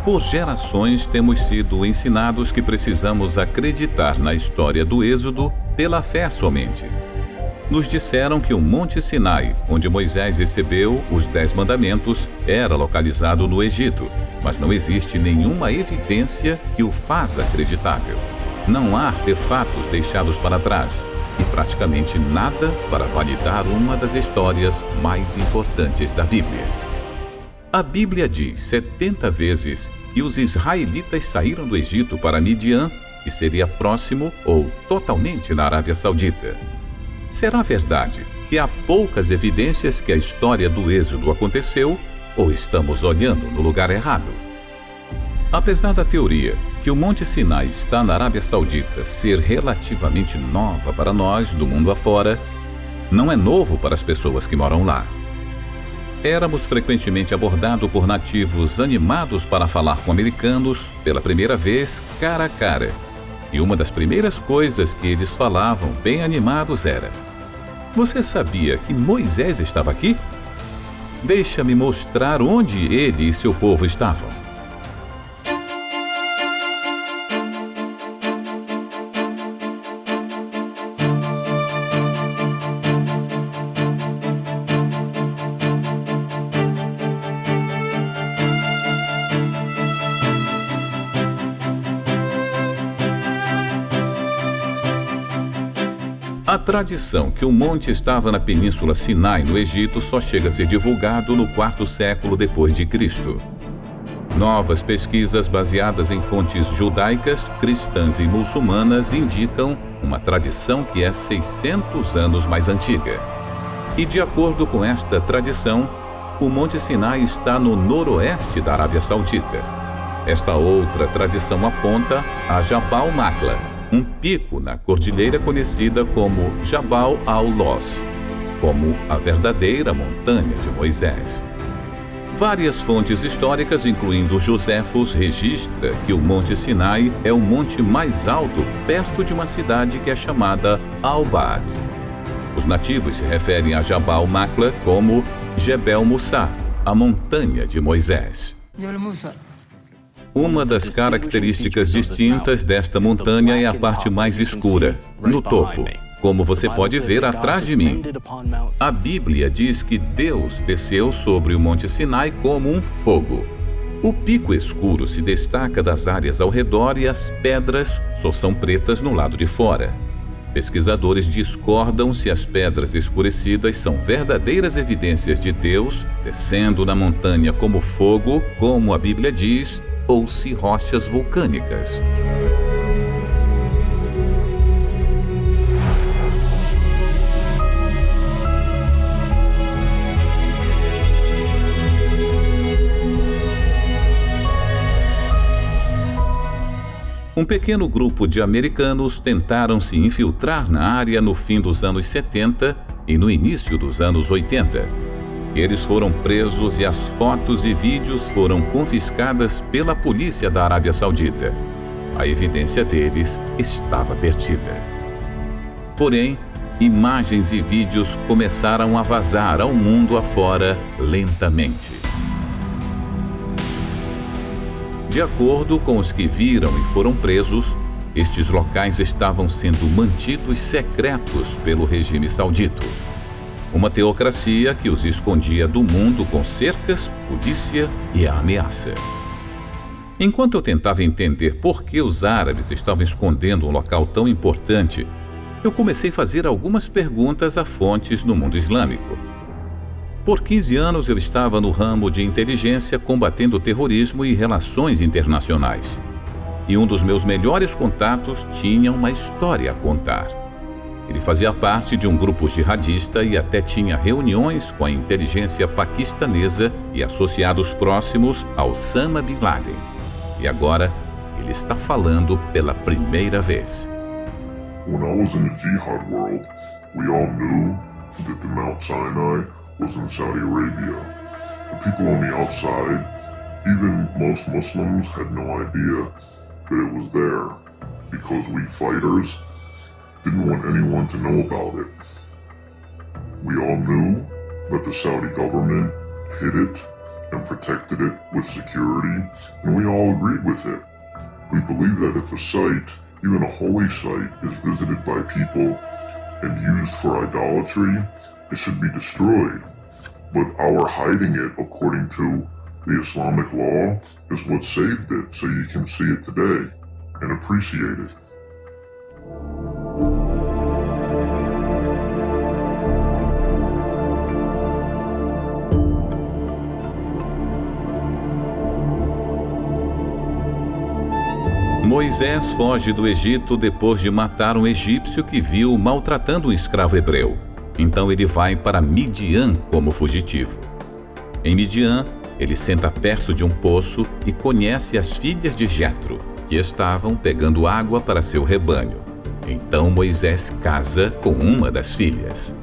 Por gerações temos sido ensinados que precisamos acreditar na história do Êxodo pela fé somente. Nos disseram que o Monte Sinai, onde Moisés recebeu os 10 mandamentos, era localizado no Egito, mas não existe nenhuma evidência que o faz acreditável. Não há artefatos deixados para trás e praticamente nada para validar uma das histórias mais importantes da Bíblia. A Bíblia diz 70 vezes que os israelitas saíram do Egito para Midian, que seria próximo ou totalmente na Arábia Saudita. Será verdade que há poucas evidências que a história do Êxodo aconteceu ou estamos olhando no lugar errado? Apesar da teoria que o Monte Sinai está na Arábia Saudita ser relativamente nova para nós do mundo afora, não é novo para as pessoas que moram lá. Éramos frequentemente abordados por nativos animados para falar com americanos pela primeira vez cara a cara. E uma das primeiras coisas que eles falavam bem animados era: "Você sabia que Moisés estava aqui? Deixa-me mostrar onde ele e seu povo estavam." A tradição que o monte estava na Península Sinai, no Egito, só chega a ser divulgado no quarto século depois de Cristo. Novas pesquisas baseadas em fontes judaicas, cristãs e muçulmanas indicam uma tradição que é 600 anos mais antiga. E de acordo com esta tradição, o Monte Sinai está no noroeste da Arábia Saudita. Esta outra tradição aponta a Jabal Maqla, um pico na cordilheira conhecida como Jabal al-Los, como a verdadeira montanha de Moisés. Várias fontes históricas, incluindo Joséfos, registra que o Monte Sinai é o monte mais alto perto de uma cidade que é chamada Al-Bad. Os nativos se referem a Jabal Maqla como Jebel Musa, a montanha de Moisés. Uma das características distintas desta montanha é a parte mais escura, no topo, como você pode ver atrás de mim. A Bíblia diz que Deus desceu sobre o Monte Sinai como um fogo. O pico escuro se destaca das áreas ao redor e as pedras só são pretas no lado de fora. Pesquisadores discordam se as pedras escurecidas são verdadeiras evidências de Deus descendo na montanha como fogo, como a Bíblia diz, ou se rochas vulcânicas. Um pequeno grupo de americanos tentaram se infiltrar na área no fim dos anos 70 e no início dos anos 80. Eles foram presos e as fotos e vídeos foram confiscadas pela polícia da Arábia Saudita. A evidência deles estava perdida. Porém, imagens e vídeos começaram a vazar ao mundo afora lentamente. De acordo com os que viram e foram presos, estes locais estavam sendo mantidos secretos pelo regime saudita. Uma teocracia que os escondia do mundo com cercas, polícia e a ameaça. Enquanto eu tentava entender por que os árabes estavam escondendo um local tão importante, eu comecei a fazer algumas perguntas a fontes no mundo islâmico. Por 15 anos eu estava no ramo de inteligência combatendo terrorismo e relações internacionais. E um dos meus melhores contatos tinha uma história a contar. Ele fazia parte de um grupo jihadista e até tinha reuniões com a inteligência paquistanesa e associados próximos a Osama Bin Laden. E agora, ele está falando pela primeira vez. When I was in the jihad world, we all knew that the Mount Sinai was in Saudi Arabia. The people on the outside, even most Muslims, had no idea that it was there, because we fighters didn't want anyone to know about it. We all knew that the Saudi government hid it and protected it with security, and we all agreed with it. We believe that if a site, even a holy site, is visited by people and used for idolatry, it should be destroyed. But our hiding it, according to the Islamic law, is what saved it, so you can see it today and appreciate it. Moisés foge do Egito depois de matar um egípcio que viu maltratando um escravo hebreu. Então ele vai para Midian como fugitivo. Em Midian, ele senta perto de um poço e conhece as filhas de Jetro, que estavam pegando água para seu rebanho. Então Moisés casa com uma das filhas.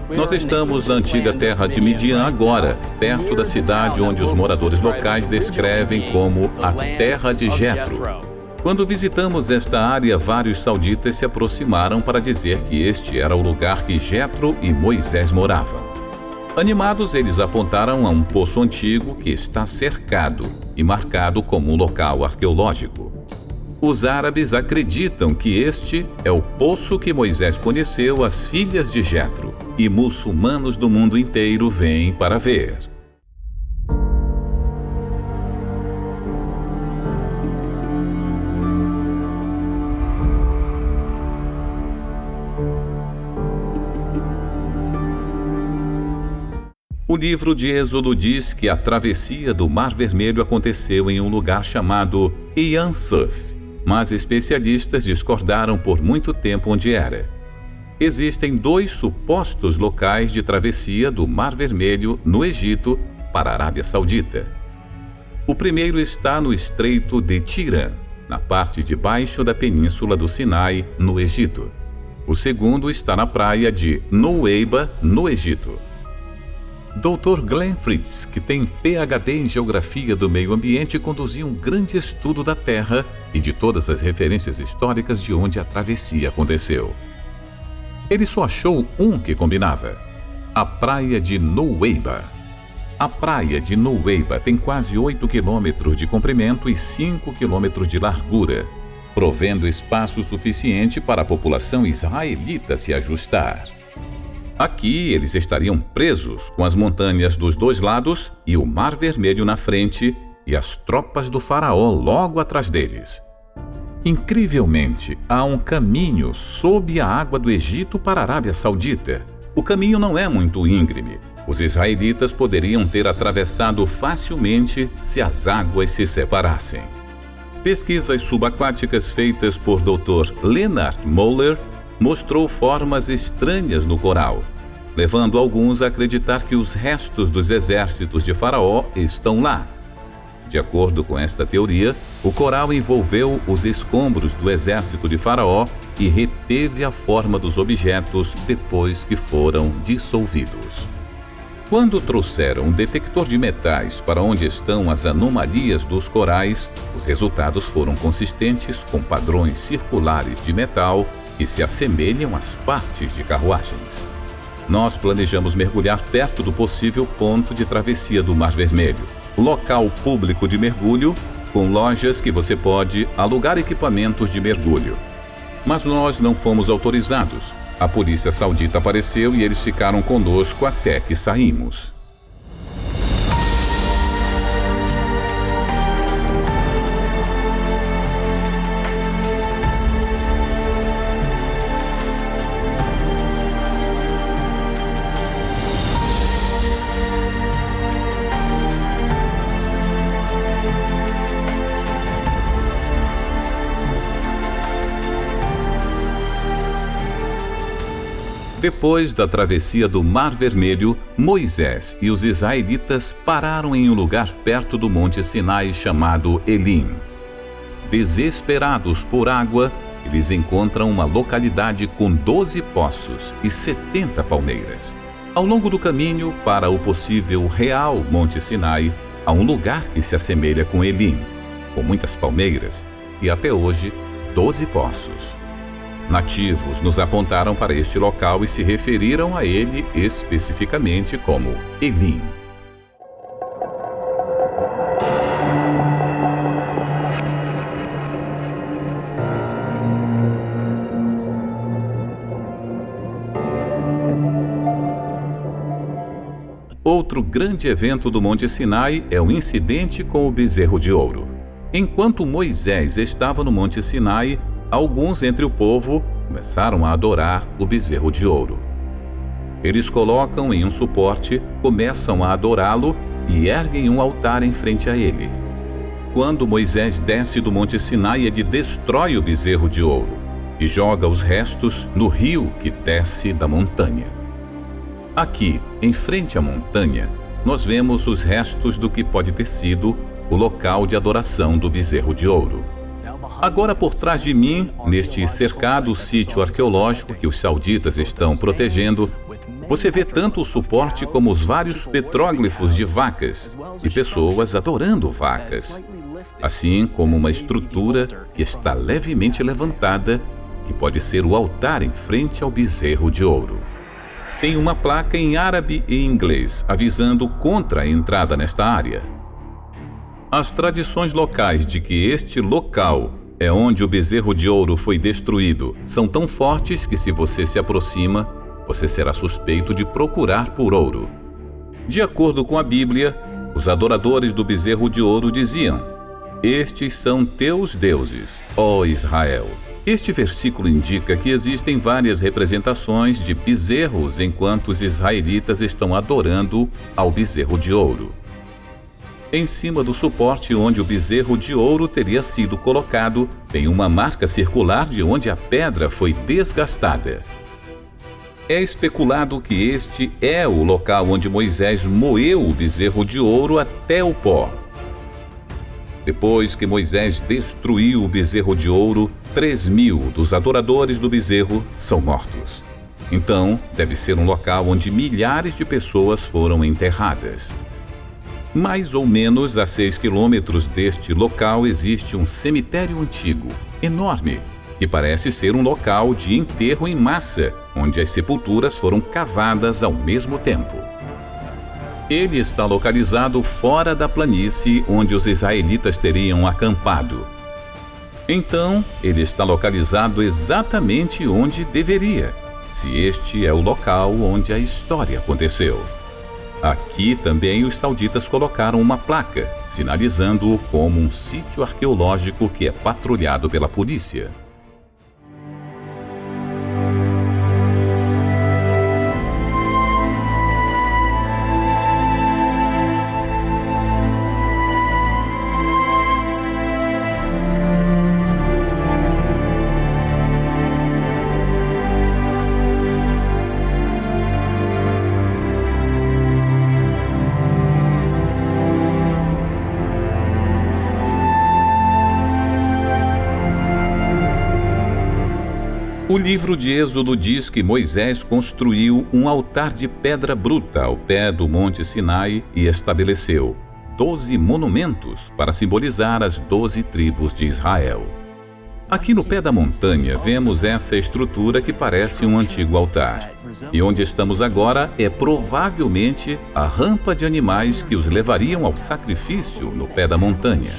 Nós estamos na antiga terra de Midian agora, perto da cidade onde os moradores locais descrevem como a terra de Jetro. Quando visitamos esta área, vários sauditas se aproximaram para dizer que este era o lugar que Jetro e Moisés moravam. Animados, eles apontaram a um poço antigo que está cercado e marcado como um local arqueológico. Os árabes acreditam que este é o poço que Moisés conheceu as filhas de Jetro, e muçulmanos do mundo inteiro vêm para ver. O livro de Êxodo diz que a travessia do Mar Vermelho aconteceu em um lugar chamado Ian Suf, mas especialistas discordaram por muito tempo onde era. Existem 2 supostos locais de travessia do Mar Vermelho no Egito para a Arábia Saudita. O primeiro está no Estreito de Tirã, na parte de baixo da Península do Sinai, no Egito. O segundo está na praia de Nuweiba, no Egito. Dr. Glenn Fritz, que tem PhD em Geografia do Meio Ambiente, conduziu um grande estudo da Terra e de todas as referências históricas de onde a travessia aconteceu. Ele só achou um que combinava: a praia de Nuweiba. A praia de Nuweiba tem quase 8 quilômetros de comprimento e 5 quilômetros de largura, provendo espaço suficiente para a população israelita se ajustar. Aqui eles estariam presos com as montanhas dos 2 lados e o Mar Vermelho na frente e as tropas do faraó logo atrás deles. Incrivelmente, há um caminho sob a água do Egito para a Arábia Saudita. O caminho não é muito íngreme. Os israelitas poderiam ter atravessado facilmente se as águas se separassem. Pesquisas subaquáticas feitas por Dr. Leonard Moller mostrou formas estranhas no coral, levando alguns a acreditar que os restos dos exércitos de Faraó estão lá. De acordo com esta teoria, o coral envolveu os escombros do exército de Faraó e reteve a forma dos objetos depois que foram dissolvidos. Quando trouxeram um detector de metais para onde estão as anomalias dos corais, os resultados foram consistentes com padrões circulares de metal que se assemelham às partes de carruagens. Nós planejamos mergulhar perto do possível ponto de travessia do Mar Vermelho, local público de mergulho, com lojas que você pode alugar equipamentos de mergulho. Mas nós não fomos autorizados. A polícia saudita apareceu e eles ficaram conosco até que saímos. Depois da travessia do Mar Vermelho, Moisés e os israelitas pararam em um lugar perto do Monte Sinai chamado Elim. Desesperados por água, eles encontram uma localidade com 12 poços e 70 palmeiras. Ao longo do caminho para o possível real Monte Sinai, há um lugar que se assemelha com Elim, com muitas palmeiras e até hoje 12 poços. Nativos nos apontaram para este local e se referiram a ele especificamente como Elim. Outro grande evento do Monte Sinai é o incidente com o bezerro de ouro. Enquanto Moisés estava no Monte Sinai, alguns entre o povo começaram a adorar o bezerro de ouro. Eles colocam em um suporte, começam a adorá-lo e erguem um altar em frente a ele. Quando Moisés desce do Monte Sinai, ele destrói o bezerro de ouro e joga os restos no rio que desce da montanha. Aqui, em frente à montanha, nós vemos os restos do que pode ter sido o local de adoração do bezerro de ouro. Agora, por trás de mim, neste cercado sítio arqueológico que os sauditas estão protegendo, você vê tanto o suporte como os vários petróglifos de vacas e pessoas adorando vacas, assim como uma estrutura que está levemente levantada, que pode ser o altar em frente ao bezerro de ouro. Tem uma placa em árabe e inglês avisando contra a entrada nesta área. As tradições locais de que este local é onde o bezerro de ouro foi destruído são tão fortes que, se você se aproxima, você será suspeito de procurar por ouro. De acordo com a Bíblia, os adoradores do bezerro de ouro diziam: "Estes são teus deuses, ó Israel." Este versículo indica que existem várias representações de bezerros enquanto os israelitas estão adorando ao bezerro de ouro. Em cima do suporte onde o bezerro de ouro teria sido colocado, tem uma marca circular de onde a pedra foi desgastada. É especulado que este é o local onde Moisés moeu o bezerro de ouro até o pó. Depois que Moisés destruiu o bezerro de ouro, 3.000 dos adoradores do bezerro são mortos. Então, deve ser um local onde milhares de pessoas foram enterradas. Mais ou menos a 6 quilômetros deste local existe um cemitério antigo, enorme, que parece ser um local de enterro em massa, onde as sepulturas foram cavadas ao mesmo tempo. Ele está localizado fora da planície onde os israelitas teriam acampado. Então, ele está localizado exatamente onde deveria, se este é o local onde a história aconteceu. Aqui também os sauditas colocaram uma placa, sinalizando-o como um sítio arqueológico que é patrulhado pela polícia. O livro de Êxodo diz que Moisés construiu um altar de pedra bruta ao pé do Monte Sinai e estabeleceu 12 monumentos para simbolizar as 12 tribos de Israel. Aqui no pé da montanha vemos essa estrutura que parece um antigo altar. E onde estamos agora é provavelmente a rampa de animais que os levariam ao sacrifício no pé da montanha.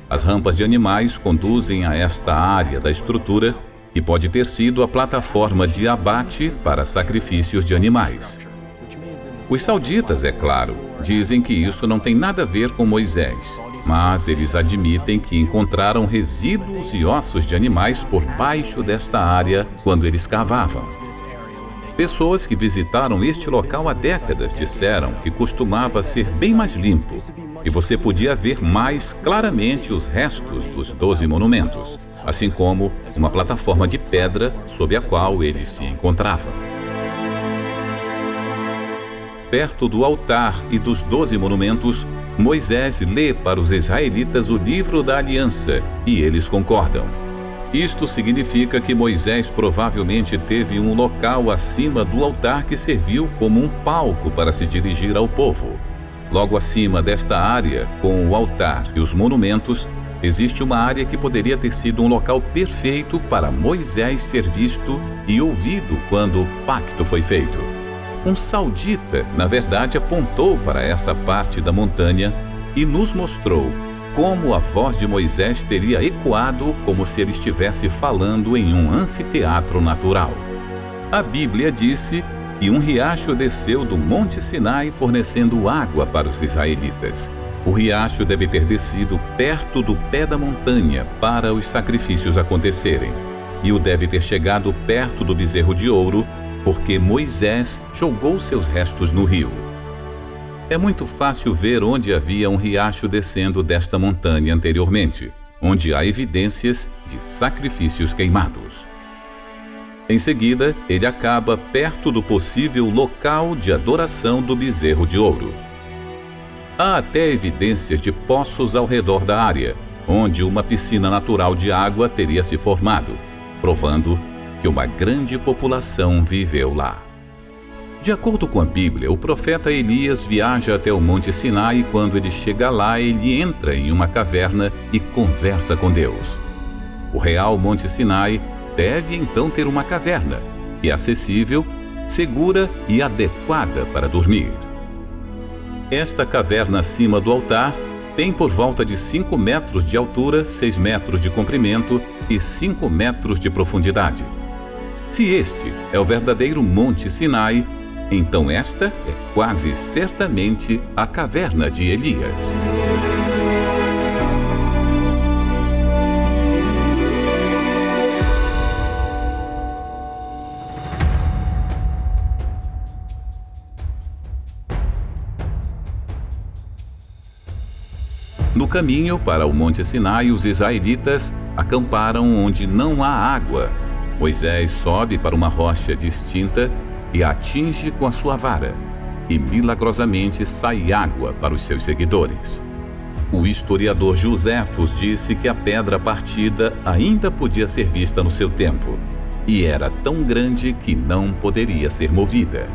As rampas de animais conduzem a esta área da estrutura, que pode ter sido a plataforma de abate para sacrifícios de animais. Os sauditas, é claro, dizem que isso não tem nada a ver com Moisés, mas eles admitem que encontraram resíduos e ossos de animais por baixo desta área quando eles cavavam. Pessoas que visitaram este local há décadas disseram que costumava ser bem mais limpo e você podia ver mais claramente os restos dos 12 monumentos, assim como uma plataforma de pedra sob a qual eles se encontravam. Perto do altar e dos 12 monumentos, Moisés lê para os israelitas o livro da aliança e eles concordam. Isto significa que Moisés provavelmente teve um local acima do altar que serviu como um palco para se dirigir ao povo. Logo acima desta área, com o altar e os monumentos, existe uma área que poderia ter sido um local perfeito para Moisés ser visto e ouvido quando o pacto foi feito. Um saudita, na verdade, apontou para essa parte da montanha e nos mostrou como a voz de Moisés teria ecoado como se ele estivesse falando em um anfiteatro natural. A Bíblia disse que um riacho desceu do Monte Sinai fornecendo água para os israelitas. O riacho deve ter descido perto do pé da montanha para os sacrifícios acontecerem, e o deve ter chegado perto do bezerro de ouro, porque Moisés jogou seus restos no rio. É muito fácil ver onde havia um riacho descendo desta montanha anteriormente, onde há evidências de sacrifícios queimados. Em seguida, ele acaba perto do possível local de adoração do bezerro de ouro. Há até evidências de poços ao redor da área, onde uma piscina natural de água teria se formado, provando que uma grande população viveu lá. De acordo com a Bíblia, o profeta Elias viaja até o Monte Sinai e quando ele chega lá, ele entra em uma caverna e conversa com Deus. O real Monte Sinai deve então ter uma caverna, que é acessível, segura e adequada para dormir. Esta caverna acima do altar tem por volta de 5 metros de altura, 6 metros de comprimento e 5 metros de profundidade. Se este é o verdadeiro Monte Sinai, então esta é quase certamente a caverna de Elias. No caminho para o Monte Sinai, os israelitas acamparam onde não há água. Moisés sobe para uma rocha distinta e a atinge com a sua vara, e milagrosamente sai água para os seus seguidores. O historiador Joséfos disse que a pedra partida ainda podia ser vista no seu tempo, e era tão grande que não poderia ser movida.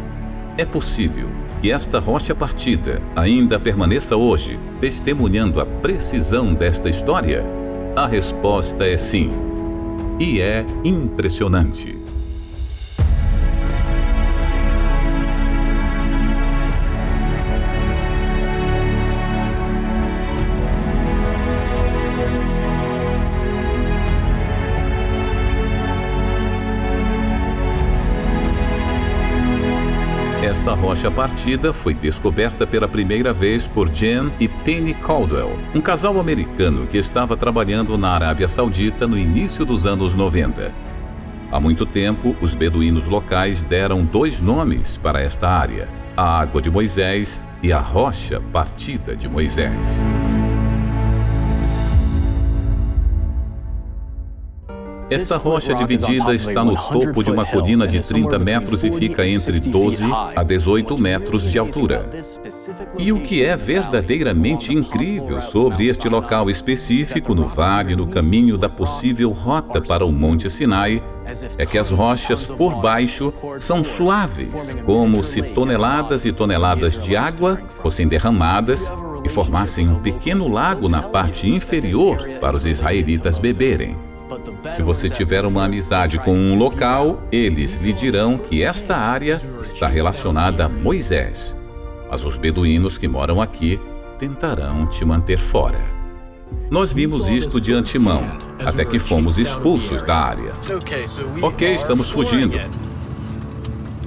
É possível que esta rocha partida ainda permaneça hoje, testemunhando a precisão desta história? A resposta é sim. E é impressionante. Esta rocha partida foi descoberta pela primeira vez por Jan e Penny Caldwell, um casal americano que estava trabalhando na Arábia Saudita no início dos anos 90. Há muito tempo, os beduínos locais deram 2 nomes para esta área: a Água de Moisés e a Rocha Partida de Moisés. Esta rocha dividida está no topo de uma colina de 30 metros e fica entre 12 a 18 metros de altura. E o que é verdadeiramente incrível sobre este local específico no vale, no caminho da possível rota para o Monte Sinai, é que as rochas por baixo são suaves, como se toneladas e toneladas de água fossem derramadas e formassem um pequeno lago na parte inferior para os israelitas beberem. Se você tiver uma amizade com um local, eles lhe dirão que esta área está relacionada a Moisés. Mas os beduínos que moram aqui tentarão te manter fora. Nós vimos isto de antemão, até que fomos expulsos da área. Ok, estamos fugindo.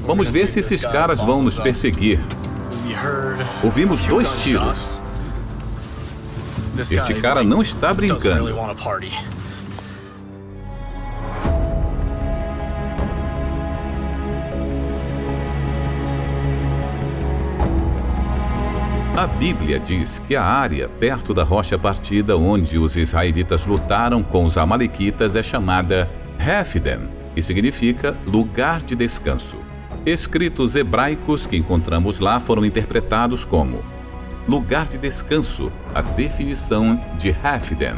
Vamos ver se esses caras vão nos perseguir. Ouvimos 2 tiros. Este cara não está brincando. A Bíblia diz que a área perto da rocha partida onde os israelitas lutaram com os amalequitas é chamada Rephidim, que significa lugar de descanso. Escritos hebraicos que encontramos lá foram interpretados como lugar de descanso, a definição de Rephidim.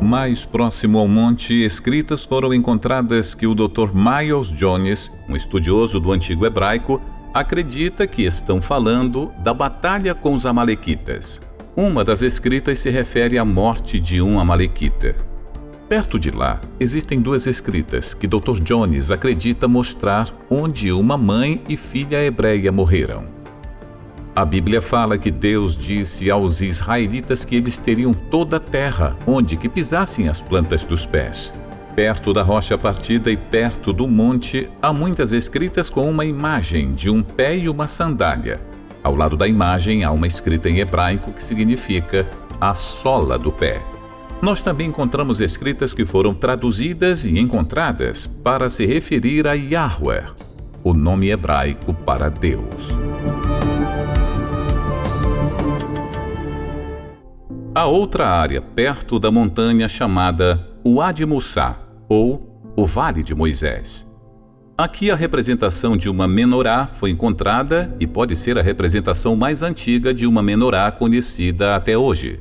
Mais próximo ao monte, escritas foram encontradas que o Dr. Miles Jones, um estudioso do antigo hebraico, acredita que estão falando da batalha com os amalequitas. Uma das escritas se refere à morte de um amalequita. Perto de lá, existem 2 escritas que Dr. Jones acredita mostrar onde uma mãe e filha hebreia morreram. A Bíblia fala que Deus disse aos israelitas que eles teriam toda a terra onde que pisassem as plantas dos pés. Perto da rocha partida e perto do monte, há muitas escritas com uma imagem de um pé e uma sandália. Ao lado da imagem há uma escrita em hebraico que significa a sola do pé. Nós também encontramos escritas que foram traduzidas e encontradas para se referir a Yahweh, o nome hebraico para Deus. Há outra área perto da montanha chamada Wadi Mussá, ou o Vale de Moisés. Aqui a representação de uma menorá foi encontrada e pode ser a representação mais antiga de uma menorá conhecida até hoje.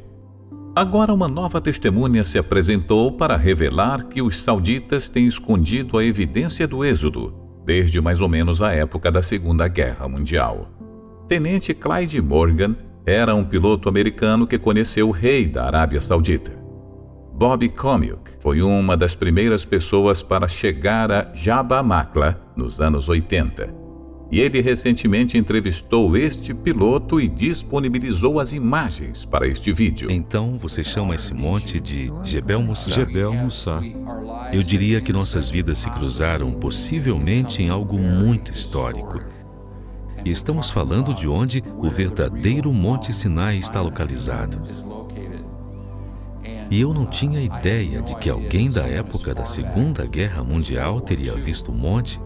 Agora uma nova testemunha se apresentou para revelar que os sauditas têm escondido a evidência do êxodo, desde mais ou menos a época da Segunda Guerra Mundial. Tenente Clyde Morgan era um piloto americano que conheceu o rei da Arábia Saudita. Bobby Comilk foi uma das primeiras pessoas para chegar a Jabal Maqla nos anos 80. E ele recentemente entrevistou este piloto e disponibilizou as imagens para este vídeo. Então você chama esse monte de Jebel Mussá. Jebel Mussá. Eu diria que nossas vidas se cruzaram possivelmente em algo muito histórico. E estamos falando de onde o verdadeiro Monte Sinai está localizado. E eu não tinha ideia de que alguém da época da Segunda Guerra Mundial teria visto o monte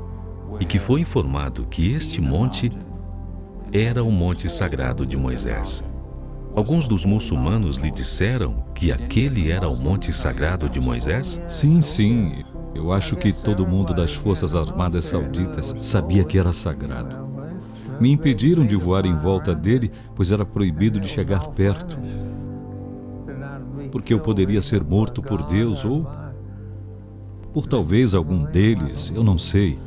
e que foi informado que este monte era o Monte Sagrado de Moisés. Alguns dos muçulmanos lhe disseram que aquele era o Monte Sagrado de Moisés? Sim. Eu acho que todo mundo das Forças Armadas Sauditas sabia que era sagrado. Me impediram de voar em volta dele, pois era proibido de chegar perto. Porque eu poderia ser morto por Deus ou por talvez algum deles, eu não sei.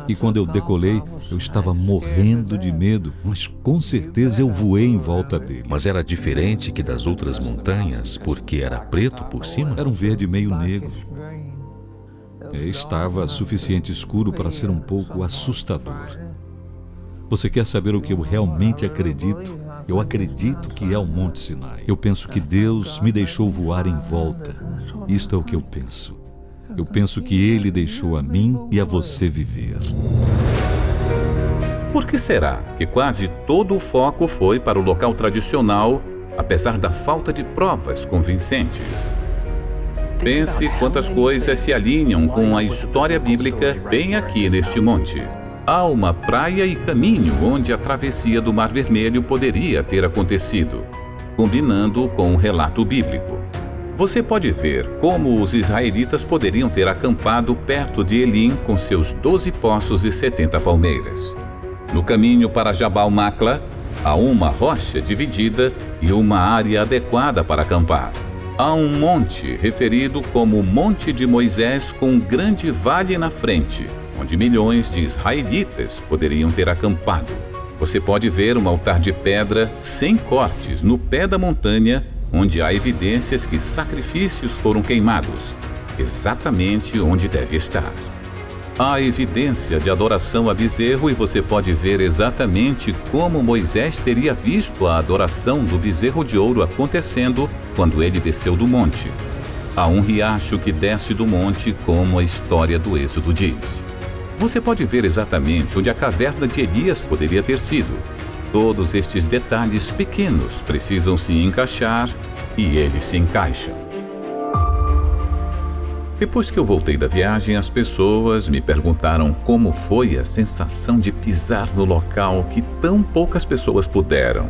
E quando eu decolei, eu estava morrendo de medo, mas com certeza eu voei em volta dele. Mas era diferente que das outras montanhas, porque era preto por cima? Era um verde meio negro. Estava suficiente escuro para ser um pouco assustador. Você quer saber o que eu realmente acredito? Eu acredito que é o Monte Sinai. Eu penso que Deus me deixou voar em volta. Isto é o que eu penso. Eu penso que Ele deixou a mim e a você viver. Por que será que quase todo o foco foi para o local tradicional, apesar da falta de provas convincentes? Pense quantas coisas se alinham com a história bíblica bem aqui neste monte. Há uma praia e caminho onde a travessia do Mar Vermelho poderia ter acontecido, combinando com o relato bíblico. Você pode ver como os israelitas poderiam ter acampado perto de Elim com seus 12 poços e 70 palmeiras. No caminho para Jabal Maqla, há uma rocha dividida e uma área adequada para acampar. Há um monte referido como Monte de Moisés com um grande vale na frente, onde milhões de israelitas poderiam ter acampado. Você pode ver um altar de pedra sem cortes no pé da montanha, onde há evidências que sacrifícios foram queimados, exatamente onde deve estar. Há evidência de adoração a bezerro e você pode ver exatamente como Moisés teria visto a adoração do bezerro de ouro acontecendo quando ele desceu do monte. Há um riacho que desce do monte, como a história do Êxodo diz. Você pode ver exatamente onde a caverna de Elias poderia ter sido. Todos estes detalhes pequenos precisam se encaixar e eles se encaixam. Depois que eu voltei da viagem, as pessoas me perguntaram como foi a sensação de pisar no local que tão poucas pessoas puderam.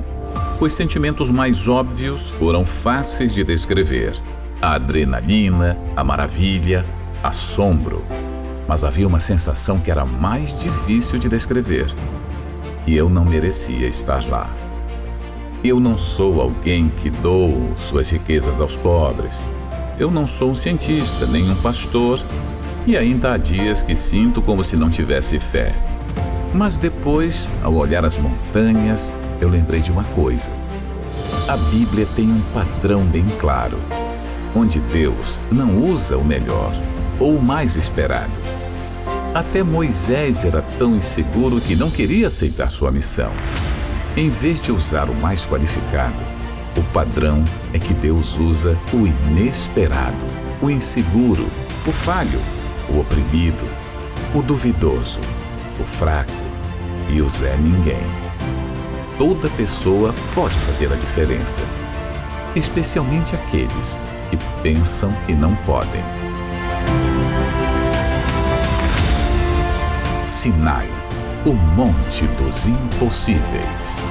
Os sentimentos mais óbvios foram fáceis de descrever: a adrenalina, a maravilha, assombro. Mas havia uma sensação que era mais difícil de descrever, que eu não merecia estar lá. Eu não sou alguém que dou suas riquezas aos pobres. Eu não sou um cientista, nem um pastor, e ainda há dias que sinto como se não tivesse fé. Mas depois, ao olhar as montanhas, eu lembrei de uma coisa. A Bíblia tem um padrão bem claro, onde Deus não usa o melhor ou o mais esperado. Até Moisés era tão inseguro que não queria aceitar sua missão. Em vez de usar o mais qualificado, o padrão é que Deus usa o inesperado, o inseguro, o falho, o oprimido, o duvidoso, o fraco e o Zé Ninguém. Toda pessoa pode fazer a diferença, especialmente aqueles que pensam que não podem. Sinai, o Monte dos Impossíveis.